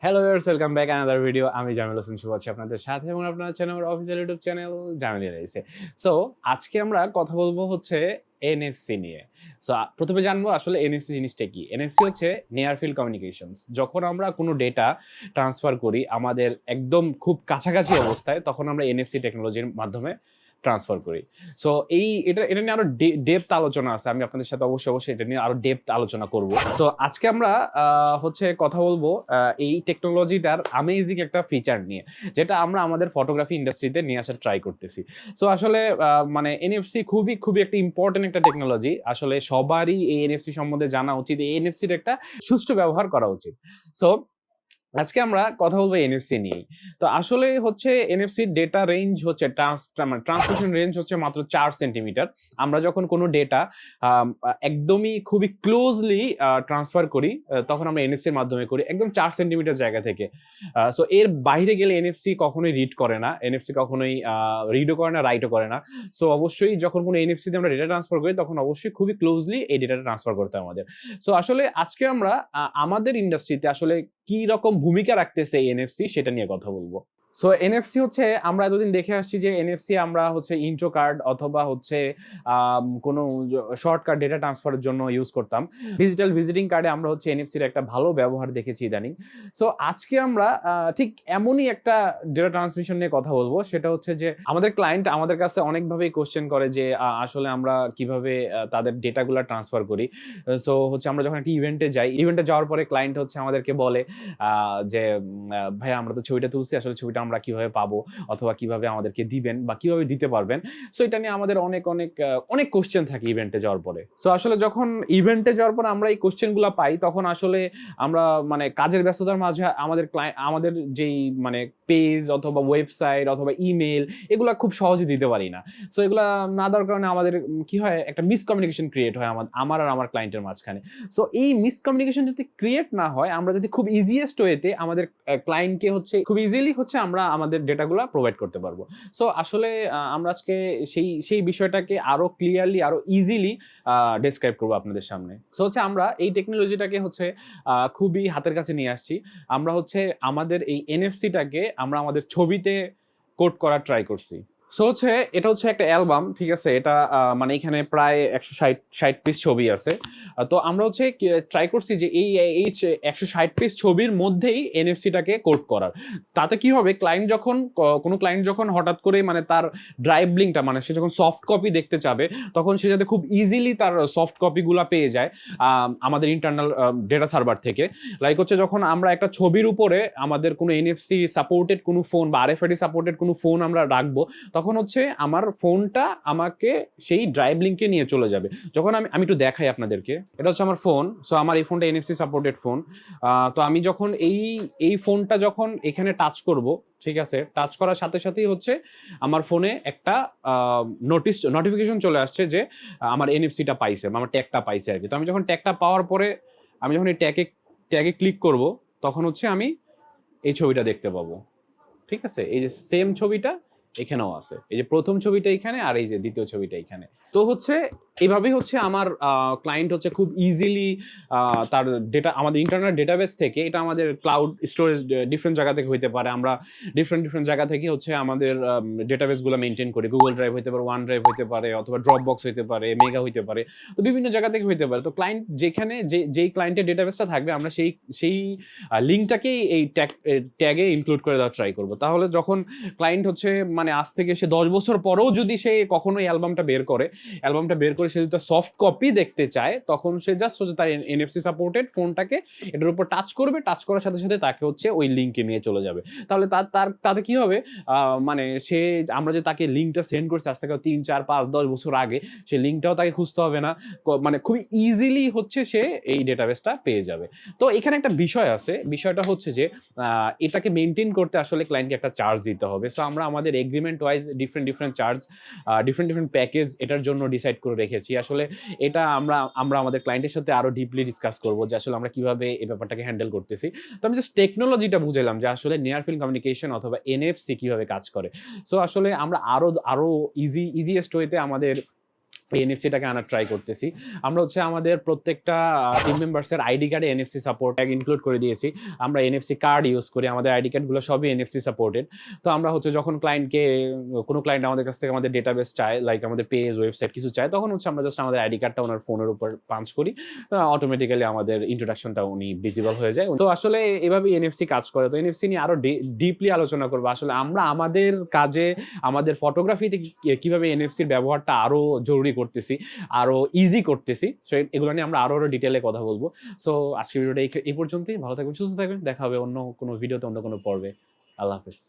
Hello viewers, welcome back another video. আমি জামিল হোসেন শুভ আছি আপনাদের সাথে এবং আপনারা আছেন আমার অফিসিয়াল ইউটিউব চ্যানেল জামিল এলাইসে। সো আজকে আমরা কথা বলবো হচ্ছে এনএফসি নিয়ে। সো প্রথমে জানবো আসলে এনএফসি জিনিসটা কি? এনএফসি হচ্ছে নিয়ার ফিল্ড কমিউনিকেশনস। যখন আমরা কোনো ডেটা ট্রান্সফার করি আমাদের একদম খুব কাছাকাছি অবস্থায়, তখন আমরা এনএফসি টেকনোলজির মাধ্যমে ট্রান্সফার করি। সো এটা নিয়ে আরো ডেপথ আলোচনা আছে। আমি আপনাদের সাথে অবশ্যই এটা নিয়ে আরো ডেপথ আলোচনা করব। সো আজকে আমরা হচ্ছে কথা বলবো এই টেকনোলজিটার অ্যামেজিং একটা ফিচার নিয়ে, যেটা আমরা আমাদের ফটোগ্রাফি ইন্ডাস্ট্রিতে নিয়ে আসার ট্রাই করতেছি। সো আসলে মানে এনএফসি খুবই একটা ইম্পর্টেন্ট একটা টেকনোলজি। আসলে সবারই এই এনএফসি সম্বন্ধে জানা উচিত। এই এনএফসির একটা সুষ্ঠু ব্যবহার করা উচিত। সো আজকে আমরা কথা বলবো এনএফসি নিয়েই। তো আসলে হচ্ছে এনএফসির ডেটা রেঞ্জ হচ্ছে ট্রান্সমিশন রেঞ্জ হচ্ছে মাত্র ৪ সেন্টিমিটার। আমরা যখন কোনো ডেটা একদমই খুবই ক্লোজলি ট্রান্সফার করি, তখন আমরা এনএফসির মাধ্যমে করি একদম ৪ সেন্টিমিটার জায়গা থেকে। সো এর বাইরে গেলে এনএফসি কখনোই রিড করে না। এনএফসি কখনোই রিডও করে না, রাইটও করে না। সো অবশ্যই যখন কোনো এনএফসি তে আমরা ডেটা ট্রান্সফার করি তখন অবশ্যই খুবই ক্লোজলি এই ডেটাটা ট্রান্সফার করতে হয় আমাদের। সো আসলে আজকে আমরা আমাদের ইন্ডাস্ট্রিতে আসলে কি রকম ভূমিকা রাখতেছে এই এনএফসি সেটা নিয়ে কথা বলবো। সো এনএফসি হচ্ছে আমরা এতদিন দেখে আসছি যে এনএফসি আমরা হচ্ছে ইন্ট্রো কার্ড অথবা হচ্ছে কোনো শর্টকাট ডেটা ট্রান্সফারের জন্য ইউজ করতাম। ডিজিটাল ভিজিটিং কার্ডে আমরা হচ্ছে এনএফসির একটা ভালো ব্যবহার দেখেছি ইদানিং। সো আজকে আমরা ঠিক এমনই একটা ডেটা ট্রান্সমিশন নিয়ে কথা বলবো। সেটা হচ্ছে যে আমাদের ক্লায়েন্ট আমাদের কাছে অনেকভাবেই কোশ্চেন করে যে আসলে আমরা কিভাবে তাদের ডেটাগুলো ট্রান্সফার করি। সো হচ্ছে আমরা যখন একটা ইভেন্টে যাই, ইভেন্টে যাওয়ার পরে ক্লায়েন্ট হচ্ছে আমাদেরকে বলে যে ভাইয়া আমরা তো ছবিটা তুলছি, আসলে ছবিটা আমরা কিভাবে পাবো অথবা কিভাবে আমাদেরকে দিবেন বা কিভাবে দিতে পারবেন। সো এটা নিয়ে আমাদের অনেক কোশ্চেন থাকে ইভেন্টে যাওয়ার পরে। সো আসলে যখন ইভেন্টে যাওয়ার পর আমরা এই কোশ্চেনগুলো পাই তখন আসলে আমরা মানে কাজের ব্যস্ততার মাঝে আমাদের যেই মানে পেজ অথবা ওয়েবসাইট অথবা ইমেল এগুলা খুব সহজে দিতে পারি না। সো এগুলা না দেওয়ার কারণে আমাদের কি হয়, একটা মিসকমিউনিকেশন ক্রিয়েট হয় আমার আর আমার ক্লায়েন্টের মাঝখানে। সো এই মিসকমিউনিকেশন যদি ক্রিয়েট না হয়, আমরা যদি খুব ইজিয়েস্ট ওয়েতে আমাদের ক্লায়েন্টকে হচ্ছে খুব ইজিলি হচ্ছে আমরা আমাদের ডেটাগুলো প্রোভাইড করতে পারবো। সো আসলে আমরা আজকে সেই বিষয়টাকে আরো ক্লিয়ারলি আরো ইজিলি ডেসক্রাইব করবো আপনাদের সামনে। সো হচ্ছে আমরা এই টেকনোলজিটাকে হচ্ছে খুবই হাতের কাছে নিয়ে আসছি। আমরা হচ্ছে আমাদের এই এনএফসিটাকে আমরা আমাদের ছবিতে কোড করার ট্রাই করছি। সো হচ্ছে এটা হচ্ছে একটা অ্যালবাম, ঠিক আছে? এটা মানে এখানে প্রায় ১৬০ পিস ছবি আছে। তো আমরা হচ্ছে ট্রাই করছি যে এই ১৬০ পিস ছবির মধ্যেই এনএফসিটাকে কোড করার। তাতে কি হবে, কোনো ক্লায়েন্ট যখন হঠাৎ করে মানে তার ড্রাইভ লিঙ্কটা মানে সে যখন সফট কপি দেখতে চাবে, তখন সে যাতে খুব ইজিলি তার সফট কপিগুলা পেয়ে যায় আমাদের ইন্টারনাল ডেটা সার্ভার থেকে। লাইক হচ্ছে যখন আমরা একটা ছবির উপরে আমাদের কোনো এনএফসি সাপোর্টেড কোনো ফোন বা আরএফআইডি সাপোর্টেড কোনো ফোন আমরা রাখবো, তখন হচ্ছে আমার ফোনটা আমাকে সেই ড্রাইভ লিঙ্কে নিয়ে চলে যাবে। যখন আমি একটু দেখাই আপনাদেরকে, এটা হচ্ছে আমার ফোন। সো আমার এই ফোনটা এনএফসি সাপোর্টেড ফোন। তো আমি যখন এই ফোনটা যখন এখানে টাচ করব, ঠিক আছে, টাচ করার সাথে সাথেই হচ্ছে আমার ফোনে একটা নোটিফিকেশন চলে আসছে যে আমার এনএফসিটা পাইছে, আমার ট্যাগটা পাইছে আর কি। তো আমি যখন ট্যাগটা পাওয়ার পরে আমি যখন এই ট্যাগে ক্লিক করব, তখন হচ্ছে আমি এই ছবিটা দেখতে পাবো। ঠিক আছে, এই যে সেম ছবিটা এখানেও আছে। এই যে প্রথম ছবিটা এখানে আর এই যে দ্বিতীয় ছবিটা এখানে। তো হচ্ছে এভাবেই হচ্ছে আমার ক্লায়েন্ট হচ্ছে খুব ইজিলি তার ডেটা আমাদের ইন্টারনাল ডেটাবেস থেকে, এটা আমাদের ক্লাউড স্টোরেজ ডিফারেন্ট জায়গা থেকে হইতে পারে। আমরা ডিফারেন্ট জায়গা থেকে হচ্ছে আমাদের ডেটাবেসগুলো মেইনটেইন করি। গুগল ড্রাইভ হইতে পারে, ওয়ান ড্রাইভ হইতে পারে অথবা ড্রপ বক্স হইতে পারে, মেগা হইতে পারে। তো বিভিন্ন জায়গা থেকে হইতে পারে। তো ক্লায়েন্ট যেখানে যেই ক্লায়েন্টের ডেটাবেসটা থাকবে, আমরা সেই লিঙ্কটাকেই এই ট্যাগে ইনক্লুড করে দেওয়ার ট্রাই করব। তাহলে যখন ক্লায়েন্ট হচ্ছে মানে আজ থেকে সে ১০ বছর পরেও যদি সে কখনো অ্যালবামটা বের করে সে যদি সফট কপি দেখতে চায়, তখন সে জাস্ট হচ্ছে তার এনএফসি সাপোর্টেড ফোনটাকে এটার উপর টাচ করবে, টাচ করার সাথে সাথে তাকে হচ্ছে ওই লিঙ্কে নিয়ে চলে যাবে। তাহলে তাতে কি হবে, মানে আমরা যে তাকে লিঙ্কটা সেন্ড করছি আজ থেকে ৩, ৪, ৫, ১০ বছর আগে, সে লিঙ্কটাও তাকে খুঁজতে হবে না। মানে খুবই ইজিলি হচ্ছে সে এই ডেটাবেসটা পেয়ে যাবে। তো এখানে একটা বিষয় আছে, বিষয়টা হচ্ছে যে এটাকে মেনটেন করতে আসলে ক্লায়েন্টকে একটা চার্জ দিতে হবে। সো আমরা আমাদের agreement wise different charge, different package এটার জন্য ডিসাইড করে রেখেছি। আসলে এটা আমরা আমাদের ক্লায়েন্টের সাথে আরো ডিপলি ডিসকাস করব যে আসলে আমরা কিভাবে এই ব্যাপারটাকে হ্যান্ডেল করতেছি। তো আমি জাস্ট টেকনোলজিটা বুঝাইলাম যে আসলে নিয়ার ফিল্ড কমিউনিকেশন অথবা এনএফসি কিভাবে কাজ করে। সো আসলে আমরা আরো ইজিয়েস্ট ওয়েতে আমাদের এই এনএফসিটাকে আনার ট্রাই করতেছি। আমরা হচ্ছে আমাদের প্রত্যেকটা টিম মেম্বার্সের আইডি কার্ডে এনএফসি সাপোর্ট ট্যাগ ইনক্লুড করে দিয়েছি। আমরা এনএফসি কার্ড ইউজ করি। আমাদের আইডি কার্ডগুলো সবই এনএফসি সাপোর্টেড। তো আমরা হচ্ছে যখন কোনো ক্লায়েন্ট আমাদের কাছ থেকে আমাদের ডেটাবেস চায়, লাইক আমাদের পেজ, ওয়েবসাইট কিছু চায়, তখন হচ্ছে আমরা জাস্ট আমাদের আইডি কার্ডটা ওনার ফোনের উপর পাঞ্চ করি। অটোমেটিক্যালি আমাদের ইন্ট্রোডাকশনটা উনি ভিজিবল হয়ে যায়। তো আসলে এভাবেই এনএফসি কাজ করে। তো এনএফসি নিয়ে আরো ডিপলি আলোচনা করব। আসলে আমরা আমাদের কাজে, আমাদের ফটোগ্রাফিতে কিভাবে এনএফসির ব্যবহারটা আরো জরুরি করতেছি, আরো ইজি করতেছি। সো এগুলো নিয়ে আমরা আরো ডিটেইলে কথা বলবো। সো আজকের ভিডিওটা এই পর্যন্তই। ভালো থাকবেন, সুস্থ থাকবেন। দেখা হবে অন্য কোনো ভিডিওতে, অন্য কোনো পর্বে। আল্লাহ হাফেজ।